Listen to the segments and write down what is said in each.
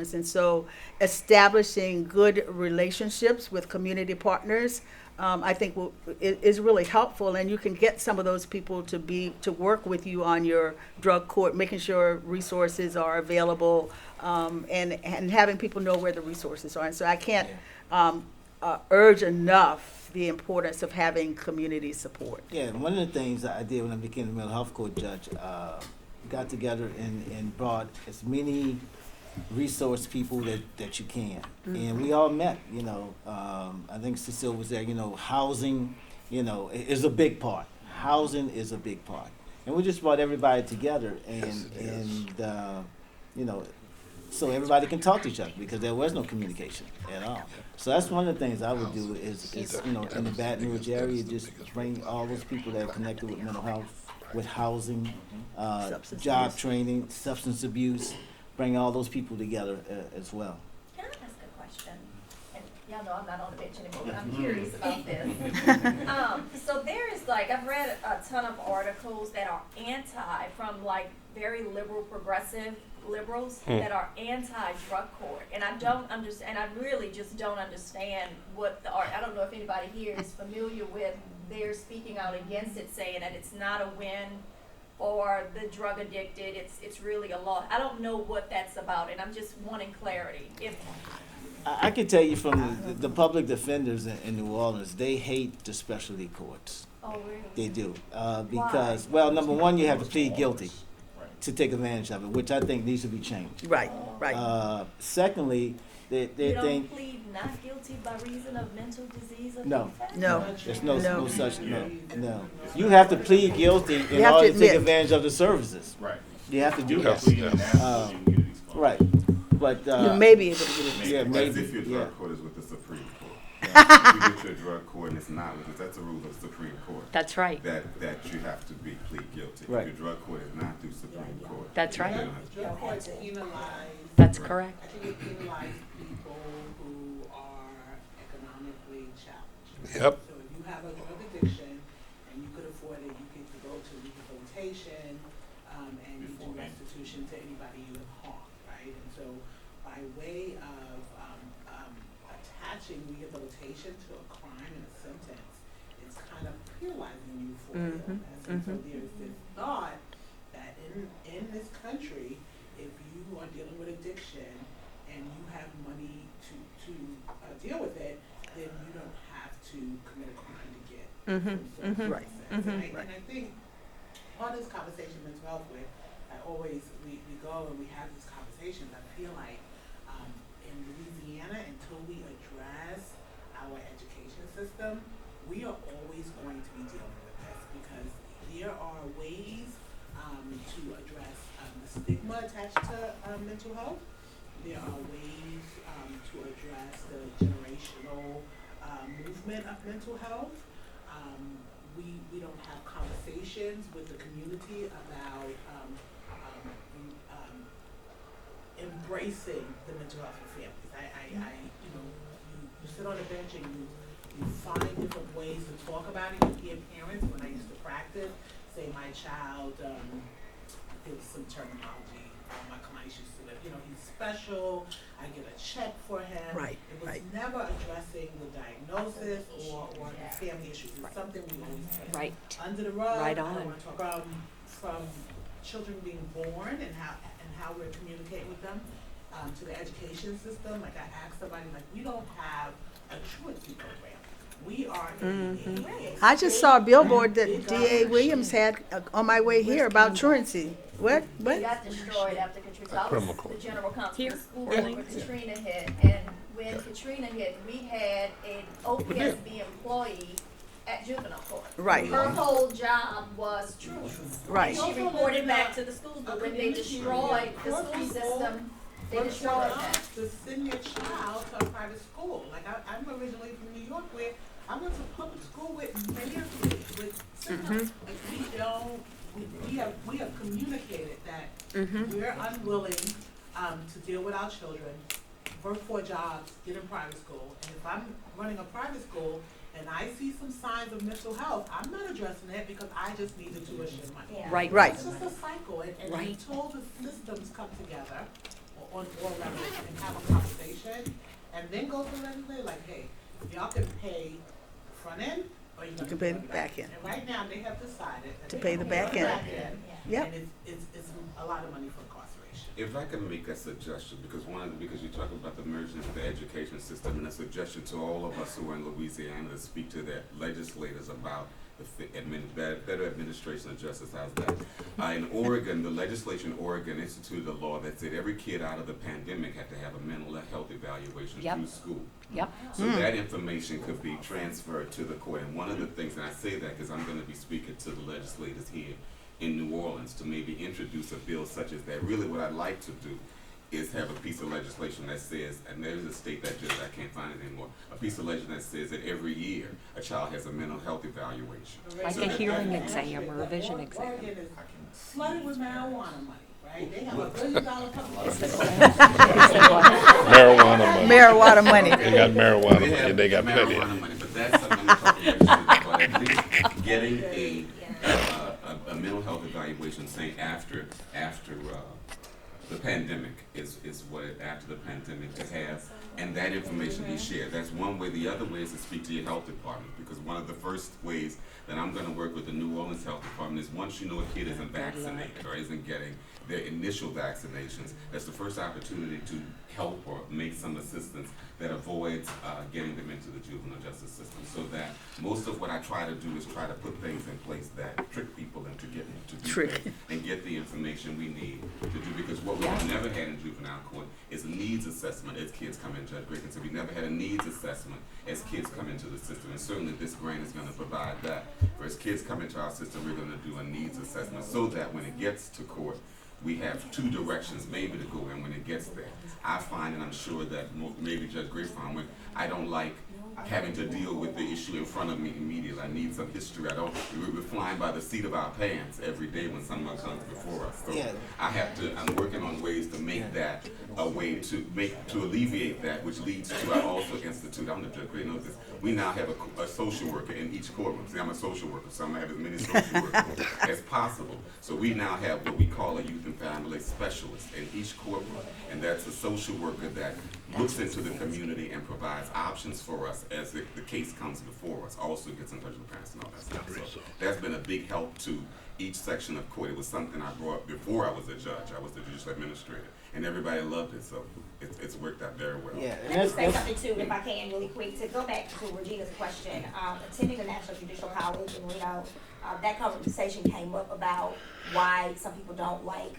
And so establishing good relationships with community partners, I think is really helpful. And you can get some of those people to work with you on your drug court, making sure resources are available, and having people know where the resources are. And so I can't urge enough the importance of having community support. Yeah, and one of the things that I did when I became a mental health court judge, got together and brought as many resource people that you can. And we all met, I think Cecile was there, housing, is a big part. Housing is a big part. And we just brought everybody together so everybody can talk to each other because there was no communication at all. So that's one of the things I would do is in the Baton Rouge area, just bring all those people that are connected with mental health, with housing, job training, substance abuse, bring all those people together as well. Can I ask a question? And y'all know I'm not on the bench anymore, but I'm curious about this. So there is I've read a ton of articles that are from very liberal, progressive liberals that are anti-drug court. And I don't understand, and I really just don't understand I don't know if anybody here is familiar with their speaking out against it, saying that it's not a win for the drug addicted, it's really a loss. I don't know what that's about, and I'm just wanting clarity. I can tell you from the public defenders in New Orleans, they hate the specialty courts. Oh, really? They do. Because, well, number one, you have to plead guilty to take advantage of it, which I think needs to be changed. Right. Secondly, they You don't think plead not guilty by reason of mental disease or No. No. there's no No. such, no. You have to plead guilty in You have order to to take admit. advantage of the services. Right. You have to do You have that. to even ask for you get these calls. Right. But, You may be able to get it. yeah, As maybe, if your yeah. drug court is with the Supreme Court. You get your drug court and it's not with that's a rule of the Supreme Court. That's right. That you have to plead guilty. Right. If your drug court is not through Supreme Court. That's right. then it's- Drug courts penalize. That's correct. I think it penalize people who are economically challenged. Yep. So if you have a drug addiction and you could afford it, you get to go to rehabilitation, and you do restitution to anybody you have harmed, right? And so by way of attaching rehabilitation to a crime and a sentence, it's kind of penalizing you for illness. And so there's this thought that in this country, if you are dealing with addiction and you have money to deal with it, then you don't have to commit a crime to get some Right. And I think part of this conversation mental health with, we go and we have these conversations. I feel like in Louisiana, until we address our education system, we are always going to be dealing with this because there are ways to address the stigma attached to mental health. There are ways to address the generational movement of mental health. We don't have conversations with the community about embracing the mental health of families. You sit on a bench and you find different ways to talk about it. You hear parents, when I used to practice, say my child, there was some terminology my clients used to live, he's special, I get a check for him. Right, It was right. never addressing the diagnosis or the family issues. It's something we always put Right. under the rug. Right I don't on. want to talk from children being born and how we're communicating with them to the education system. Like I asked somebody, we don't have a truancy program. We are I just saw a billboard that D.A. Williams had on my way here about truancy. What? It What? got destroyed after Katrina. So I criminal was court. the general counsel of Here. the school Really? when Katrina hit. And when Katrina hit, we had an OPSB employee at juvenile court. Right. Her whole job was truancy. Right. She reported back to the schools, but when they destroyed the school system, they destroyed that. to send your child to a private school. Like I'm originally from New York, where I went to public school with with symptoms. Like we have communicated that we're unwilling to deal with our children, work 4 jobs, get in private school, and if I'm running a private school and I see some signs of mental health, I'm not addressing it because I just need the tuition money. Yeah. Right. Right. It's just a cycle, and Right. until the systems come together, on all levels and have a conversation, and then go to the legislature, like, hey, y'all can pay the front end, or you can pay the back end. And right now, they have decided that To they pay have the back end. Yep. And it's a lot of money for incarceration. If I can make a suggestion, because because you talk about the merging of the education system, and a suggestion to all of us who are in Louisiana to speak to their legislators about better administration of justice. How's that? In Oregon, the legislation in Oregon instituted a law that said every kid out of the pandemic had to have a mental health evaluation Yep. through school. Yep. So that information could be transferred to the court. And one of the things, and I say that because I'm going to be speaking to the legislators here in New Orleans to maybe introduce a bill such as that. Really what I'd like to do is have a piece of legislation that says, and there's a state that just, I can't find it anymore, a piece of legislation that says that every year a child has a mental health evaluation. Like So a that- hearing exam or a vision exam. Oregon is flooded with marijuana money, right? They have $1 billion Marijuana money. Marijuana money. They got marijuana They money, have they got plenty. marijuana money, but that's something I'm talking about, but at least getting a mental health evaluation saying after the pandemic is what after the pandemic to have, and that information be shared. That's one way. The other way is to speak to your health department, because one of the first ways that I'm going to work with the New Orleans Health Department is once you know a kid isn't vaccinated or isn't getting their initial vaccinations, that's the first opportunity to help or make some assistance that avoids getting them into the juvenile justice system. So that most of what I try to do is try to put things in place that trick people into getting to do Trick. things and get the information we need to do. Because what we've never had in juvenile court is a needs assessment as kids come in. Judge Grayson said we never had a needs assessment as kids come into the system, and certainly this grant is going to provide that. For as kids come into our system, we're going to do a needs assessment so that when it gets to court, we have two directions maybe to go in when it gets there. I find, and I'm sure that maybe Judge Gray found, when I don't like having to deal with the issue in front of me immediately. I need some history. We're flying by the seat of our pants every day when someone comes before us. So Yeah. I'm working on ways to make that a way to alleviate that, which leads to, I also institute, I'm the Judge Gray knows this, we now have a social worker in each courtroom. See, I'm a social worker, so I'm gonna have as many social workers as possible. So we now have what we call a youth and family specialist in each courtroom, and that's a social worker that looks into the community and provides options for us as the case comes before us, also gets in touch with parents and all that stuff. So that's been a big help to each section of court. It was something I brought before I was a judge. I was the judicial administrator, and everybody loved it, so it's worked out very well. Yeah, and Let me say that's, something too, if I can, really quick, to go back to Regina's question. Attending the National Judicial College in Reno, that conversation came up about why some people don't like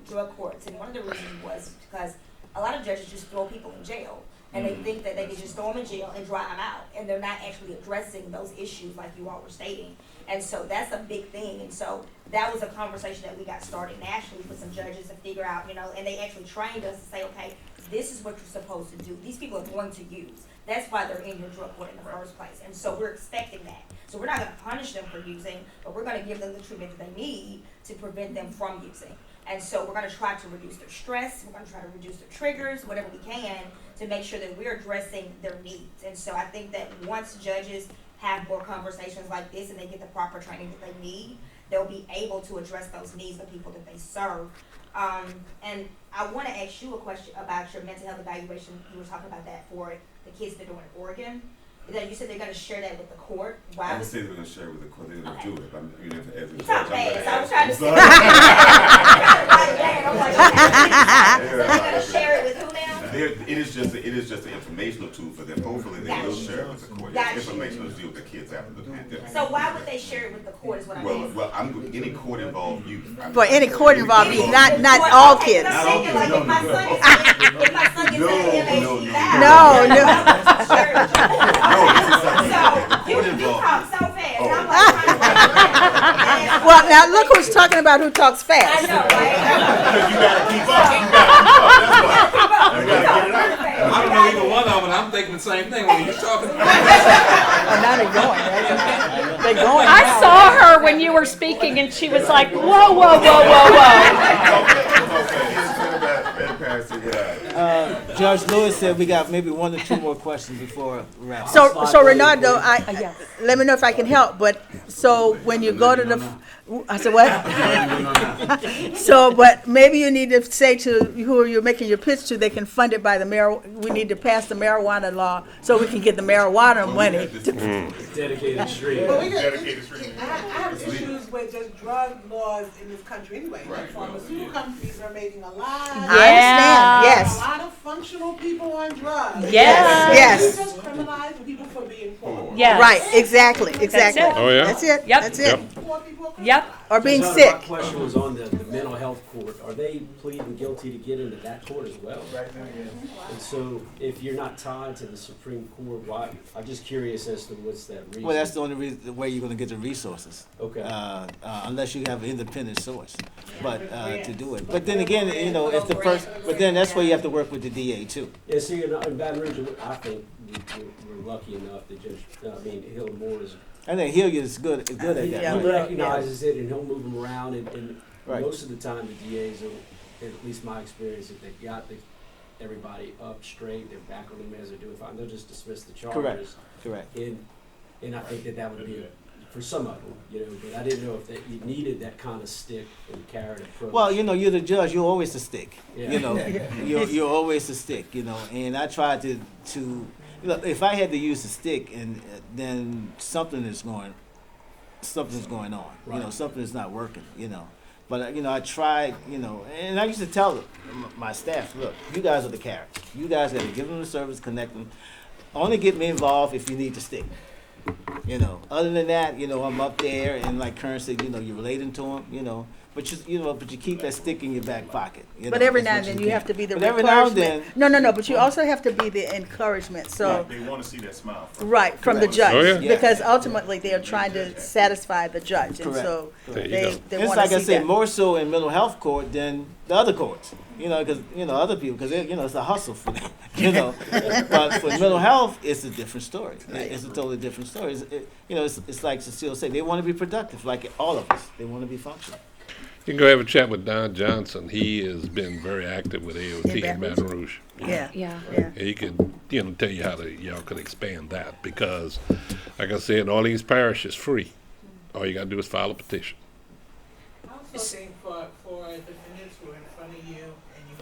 drug courts, and one of the reasons was because a lot of judges just throw people in jail, and they think that they can just throw them in jail and dry them out, and they're not actually addressing those issues like you all were stating. And so that's a big thing, and so that was a conversation that we got started nationally with some judges to figure out, and they actually trained us to say, okay, this is what you're supposed to do. These people are going to use. That's why they're in your drug court in the first place. And so we're expecting that. So we're not going to punish them for using, but we're going to give them the treatment that they need to prevent them from using. And so we're going to try to reduce their stress. We're going to try to reduce their triggers, whatever we can, to make sure that we're addressing their needs. And so I think that once judges have more conversations like this and they get the proper training that they need, they'll be able to address those needs of people that they serve. And I want to ask you a question about your mental health evaluation. You were talking about that for the kids that are doing in Oregon. You said they're going to share that with the court. I Why didn't was say they're going to share with the court. They're going to Okay. do it. As a you judge, talk I'm fast? gonna I was ask. trying to I'm say. sorry. I'm like, okay. So they're going to share it with who now? It is just an informational tool for them. Hopefully, they will Gotcha. share it with the court. Gotcha. It's informational to deal with the kids after the pandemic. So why would they share it with the court? Is what I'm asking. Well, any court involved youth. For any court involved youth, not all kids. I'm thinking, like, if my son gets if my son gets No, an no, MHD no. now, No, share it with the court. No, this is something So the court you involved. talk so fast. Oh. I'm like trying to Well, now look who's talking about who talks I fast. know, right? You gotta keep up. You gotta keep up. That's why. You gotta get it out. I don't know either one of them, and I'm thinking the same thing when you're talking. Oh, now they're going, right? They're going I now. saw her when you were speaking and she was like, whoa, whoa, whoa, whoa, whoa. Judge Lewis said we got maybe 1 or 2 more questions before we wrap up. So Renardo, Yes. let me know if I can help, but, so when you go to the, I said, what? So, but maybe you need to say to who you're making your pitch to, they can fund it by we need to pass the marijuana law so we can get the marijuana money. Dedicated street. But we I have issues with just drug laws in this country anyway. Like pharmaceutical companies are making a lot. I understand, yes. A lot of functional people on drugs. Yes. Yes. You just criminalize people for being poor. Yes. Right, exactly. it. Oh, yeah? That's it, Yep. that's it. Poor people are Yep. Or being My sick. question was on the mental health court. Are they pleading guilty to get into that court as well? Right now, yes. And so if you're not tied to the Supreme Court, why? I'm just curious as to what's that reason. Well, that's the only reason, the way you're gonna get the resources. Okay. Unless you have an independent source, but, to do it. But then again, you know, if the person, but then that's where you have to work with the DA too. Yeah, see, in Baton Rouge, I think we're lucky enough that Hill Moore is, I think Hilliard is good at that. Yeah. he right? recognizes it and he'll move them around and Right. most of the time the DAs are, at least my experience, if they've got everybody up straight, they're back on them as they're doing fine, they'll just dismiss the charges. Correct. And I think that would be for some of them, but I didn't know if that you needed that kind of stick and carrot approach. Well, you know, you're the judge, you're always the stick. Yeah. You know, you're always the stick, you know, and I tried to if I had to use the stick and then something's going on, Right. you know, something is not working, you know. But, you know, I tried, you know, and I used to tell my staff, look, you guys are the carrot. You guys got to give them the service, connect them. Only get me involved if you need to stick. You know, other than that, you know, I'm up there and like Kern said, you know, you're relating to them, you know, but you keep that stick in your back pocket. You But know, every as now much and as then you can. have to be the But every now and encouragement. then, No, but you also have to be the encouragement, so, They want to see that smile. From right, from the Correct. judge. Oh, yeah. Because ultimately, they are trying to satisfy the judge, and Correct. so There you they go. they it's want like to I see said, that. more so in mental health court than the other courts. You know, because other people, because you know, it's a hustle for them. You know, but for mental health, it's a different story. It's a totally different story. It's like Cecile said, they want to be productive, like all of us. They want to be functional. You can go have a chat with Don Johnson. He has been very active with AOT in Baton Baton Rouge. Yeah, Yeah. yeah. He could, tell you how y'all could expand that because, like I said, Orleans Parish is free. All you gotta do is file a petition. I also think for defendants who are in front of you and you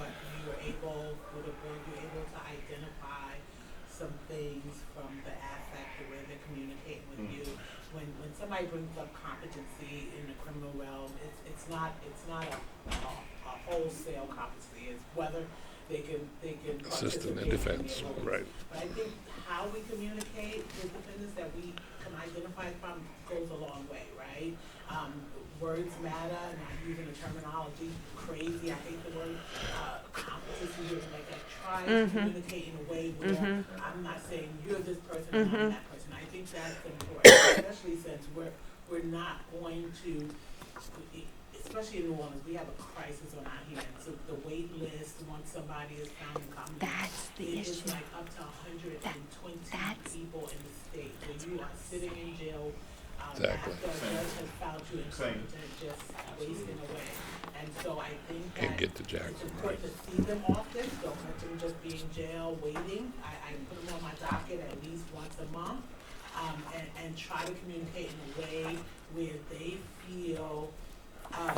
were able, with the board, you were able to identify some things from the affect, the way they're communicating with you. When somebody brings up competency in the criminal realm, it's not a wholesale competency. It's whether they can Assist in participate the defense, in the roles. right. But I think how we communicate with defendants that we can identify from goes a long way, right? Words matter, and I'm using the terminology crazy. I hate the word competency. Like I try to communicate in a way where I'm not saying you're this person and I'm that person. I think that's important, especially since we're not going to, especially in New Orleans, we have a crisis on our hands. So the wait list, once somebody is found incompetent, That's the it is issue. like up to 120 That's- people in the state where you are sitting in jail. Exactly. After a judge has found you incompetent, just wasting away. And so I think Can't that get to it's Jackson, important to see them often. Don't let them just be in jail waiting. I put them on my docket at least once a month, and try to communicate in a way where they feel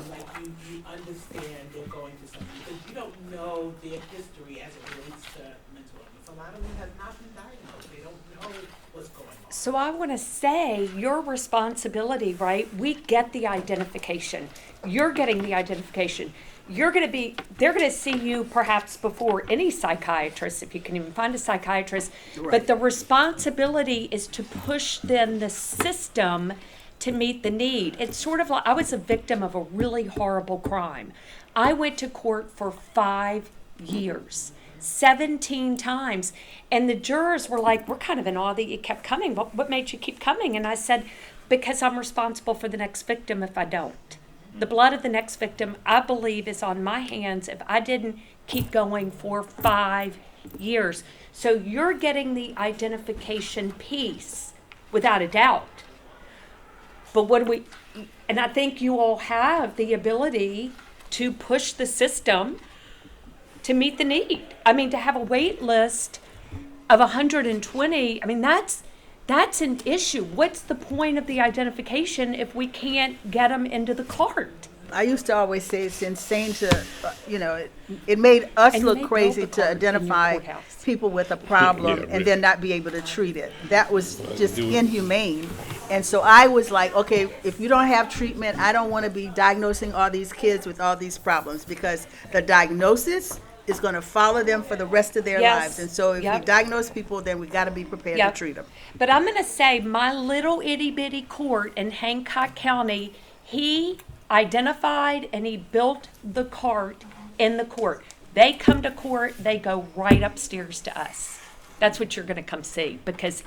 like you understand they're going through something, because you don't know their history as it relates to mental illness. A lot of them have not been diagnosed. They don't know what's going on. So I want to say your responsibility, right? We get the identification. You're getting the identification. They're going to see you perhaps before any psychiatrist, if you can even find a psychiatrist. But the responsibility is to push then the system to meet the need. It's sort of like I was a victim of a really horrible crime. I went to court for 5 years. 17 times. And the jurors were like, we're kind of in awe that you kept coming. What made you keep coming? And I said, because I'm responsible for the next victim if I don't. The blood of the next victim, I believe, is on my hands if I didn't keep going for 5 years. So you're getting the identification piece without a doubt. But and I think you all have the ability to push the system to meet the need. I mean, to have a wait list of 120, I mean, that's an issue. What's the point of the identification if we can't get them into the cart? I used to always say it's insane to, it made us And you look may build crazy the to cart in your identify courthouse. people with a problem Yeah, and then not be able to treat it. That was just do it. inhumane. And so I was like, okay, if you don't have treatment, I don't want to be diagnosing all these kids with all these problems, because the diagnosis is going to follow them for the rest of their Yes. lives. And so if we Yep. diagnose people, then we got to be prepared to Yep. treat them. But I'm gonna say my little itty bitty court in Hancock County, he identified and he built the cart in the court. They come to court, they go right upstairs to us. That's what you're gonna come see, because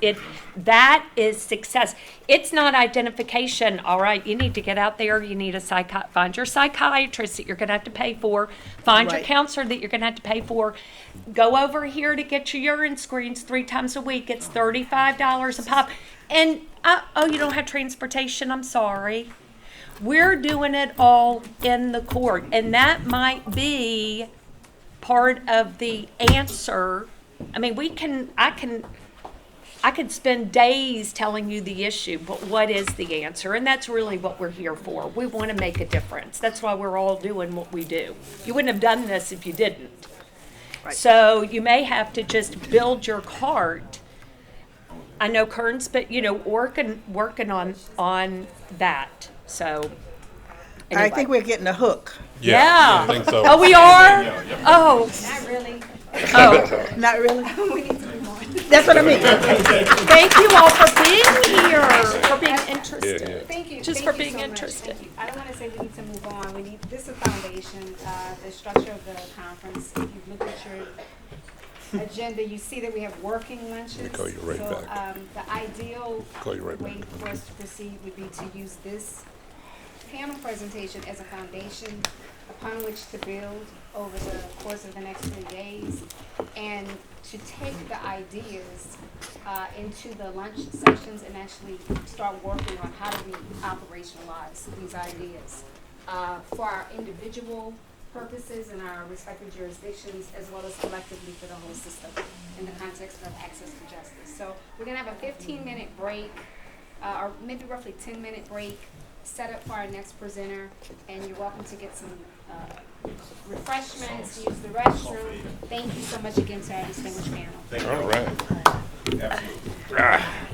that is success. It's not identification, all right, you need to get out there, you need find your psychiatrist that you're gonna have to pay for, find your Right. counselor that you're gonna have to pay for. Go over here to get your urine screens 3 times a week, it's $35 a pop. And, oh, you don't have transportation, I'm sorry. We're doing it all in the court, and that might be part of the answer. I mean, I could spend days telling you the issue, but what is the answer? And that's really what we're here for. We want to make a difference. That's why we're all doing what we do. You wouldn't have done this if you didn't. Right. So you may have to just build your cart. I know Kern's, but working on that. So I think we're getting a hook. yeah. I think so. Oh, we are? Oh, Not really. oh. Not really? We need to move on. That's what I mean. Thank you all for being here, for being interested. Yeah, yeah. Thank you. Just Thank for you being so much. interested. Thank you. I don't want to say we need to move on. We need, this is a foundation, the structure of the conference. If you look at your agenda, you see that we have working lunches. call you right So, back. the ideal Call you right way back. for us to proceed would be to use this panel presentation as a foundation upon which to build over the course of the next 3 days, and to take the ideas into the lunch sessions and actually start working on how do we operationalize these ideas for our individual purposes in our respective jurisdictions, as well as collectively for the whole system in the context of access to justice. So we're gonna have a 15-minute break, or maybe roughly 10-minute break, set up for our next presenter, and you're welcome to get some refreshments, use the restroom. Thank you so much again to our distinguished panel. All right. Absolutely.